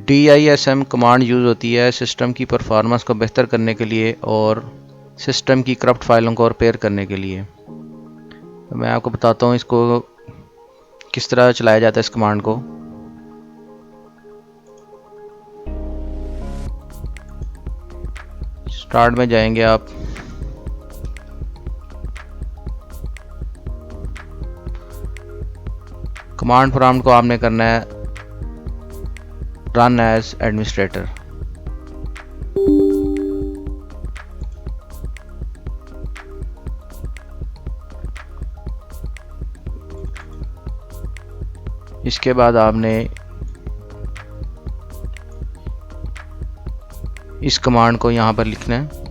DISM command use होती है system की परफॉर्मेंस को बेहतर करने के लिए और सिस्टम की करप्ट फाइलों को रिपेयर करने के लिए। तो मैं आपको बताता हूँ इसको किस तरह चलाया जाता है इस कमांड को। स्टार्ट में जाएंगे आप, कमांड प्रॉम्प्ट को आपने करना है रन एज एडमिनिस्ट्रेटर। इसके बाद आपने इस कमांड को यहाँ पर लिखना है,